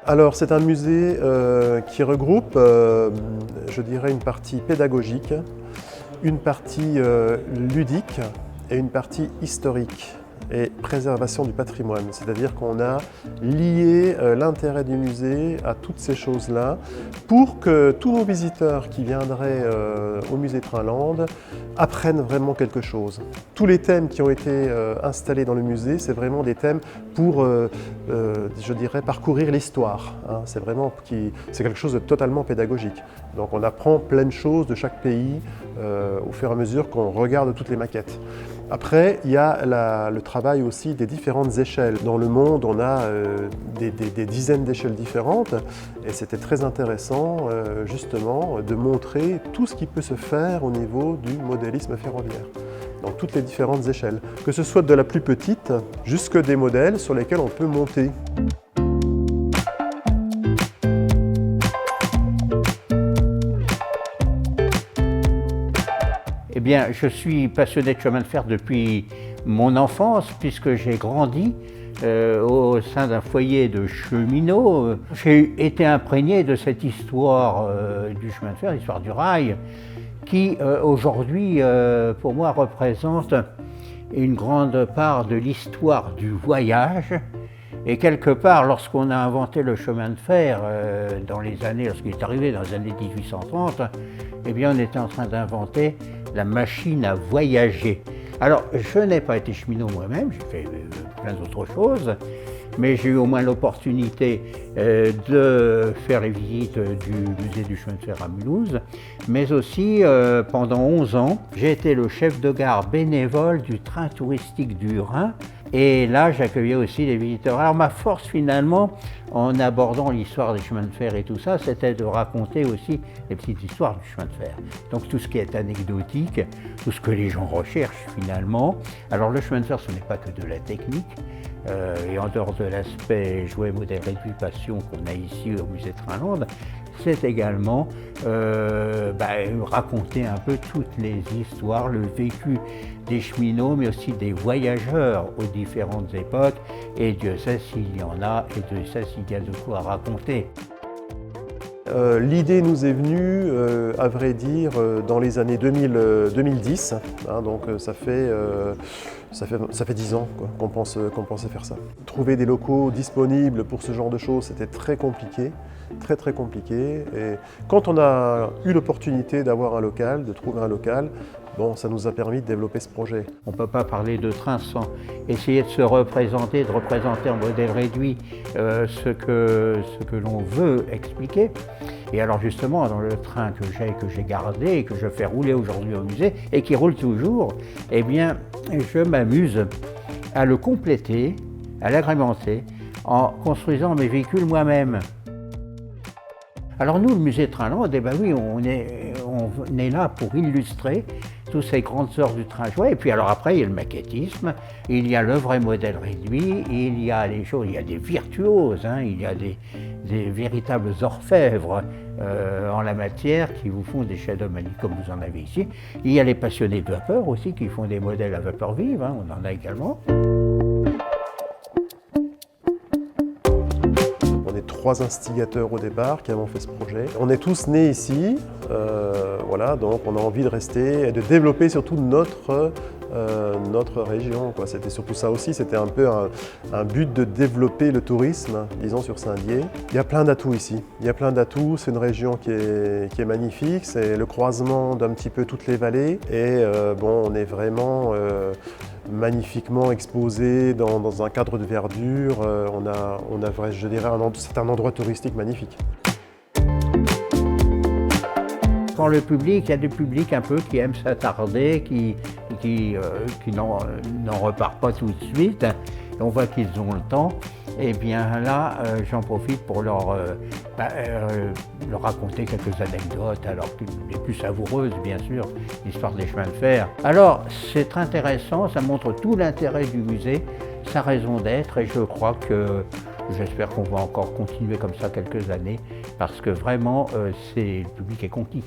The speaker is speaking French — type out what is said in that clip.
Alors c'est un musée qui regroupe, je dirais, une partie pédagogique, une partie ludique et une partie historique et préservation du patrimoine. C'est-à-dire qu'on a lié l'intérêt du musée à toutes ces choses-là pour que tous nos visiteurs qui viendraient au musée Trinlande apprennent vraiment quelque chose. Tous les thèmes qui ont été installés dans le musée, c'est vraiment des thèmes pour, je dirais, parcourir l'histoire. Hein. C'est quelque chose de totalement pédagogique. Donc on apprend plein de choses de chaque pays au fur et à mesure qu'on regarde toutes les maquettes. Après, il y a le travail aussi des différentes échelles. Dans le monde, on a des dizaines d'échelles différentes et c'était très intéressant justement de montrer tout ce qui peut se faire au niveau du modélisme ferroviaire, dans toutes les différentes échelles, que ce soit de la plus petite jusque des modèles sur lesquels on peut monter. Eh bien, je suis passionné de chemin de fer depuis mon enfance, puisque j'ai grandi au sein d'un foyer de cheminots. J'ai été imprégné de cette histoire du chemin de fer, l'histoire du rail, qui aujourd'hui, pour moi, représente une grande part de l'histoire du voyage. Et quelque part, lorsqu'on a inventé le chemin de fer, lorsqu'il est arrivé dans les années 1830, eh bien, on était en train d'inventer la machine à voyager. Alors, je n'ai pas été cheminot moi-même, j'ai fait plein d'autres choses, mais j'ai eu au moins l'opportunité de faire les visites du musée du chemin de fer à Mulhouse, mais aussi pendant 11 ans, j'ai été le chef de gare bénévole du train touristique du Rhin. Et là, j'accueillais aussi les visiteurs. Alors ma force finalement, en abordant l'histoire des chemins de fer et tout ça, c'était de raconter aussi les petites histoires du chemin de fer. Donc tout ce qui est anecdotique, tout ce que les gens recherchent finalement. Alors le chemin de fer, ce n'est pas que de la technique. Et en dehors de l'aspect jouet, modèle, réduit, passion qu'on a ici au musée Trinlande, c'est également raconter un peu toutes les histoires, le vécu des cheminots, mais aussi des voyageurs aux différentes époques. Et Dieu sait s'il y en a, et Dieu sait s'il y a de quoi raconter. L'idée nous est venue, à vrai dire, dans les années 2010, hein, donc ça fait 10 ans qu'on pensait faire ça. Trouver des locaux disponibles pour ce genre de choses, c'était très compliqué, très compliqué. Et quand on a eu l'opportunité d'avoir un local, de trouver un local, bon, ça nous a permis de développer ce projet. On ne peut pas parler de train sans essayer de se représenter, en modèle réduit ce que l'on veut expliquer. Et alors justement, dans le train que j'ai gardé et que je fais rouler aujourd'hui au musée et qui roule toujours, eh bien, je m'amuse à le compléter, à l'agrémenter en construisant mes véhicules moi-même. Alors nous, le musée Trinlande, eh ben oui, on est là pour illustrer toutes ces grandes heures du train jouet. Et puis alors après, il y a le maquettisme, il y a le vrai modèle réduit, il y a les choses, il y a des virtuoses, hein, il y a des véritables orfèvres en la matière qui vous font des chefs-d'œuvre comme vous en avez ici. Il y a les passionnés de vapeur aussi qui font des modèles à vapeur vive, hein, on en a également. On est 3 instigateurs au départ qui avons fait ce projet. On est tous nés ici, voilà, donc on a envie de rester et de développer surtout notre région, quoi. C'était surtout ça aussi, c'était un peu un but de développer le tourisme, disons, sur Saint-Dié. Il y a plein d'atouts ici, c'est une région qui est magnifique, c'est le croisement d'un petit peu toutes les vallées et on est vraiment magnifiquement exposé dans un cadre de verdure. Je dirais, c'est un endroit touristique magnifique. Quand le public, il y a des publics un peu qui aiment s'attarder, qui n'en repartent pas tout de suite, et on voit qu'ils ont le temps, et bien là, j'en profite pour leur raconter quelques anecdotes, alors les plus savoureuses, bien sûr, l'histoire des chemins de fer. Alors, c'est très intéressant, ça montre tout l'intérêt du musée, sa raison d'être, et je crois que j'espère qu'on va encore continuer comme ça quelques années, parce que vraiment, le public est conquis.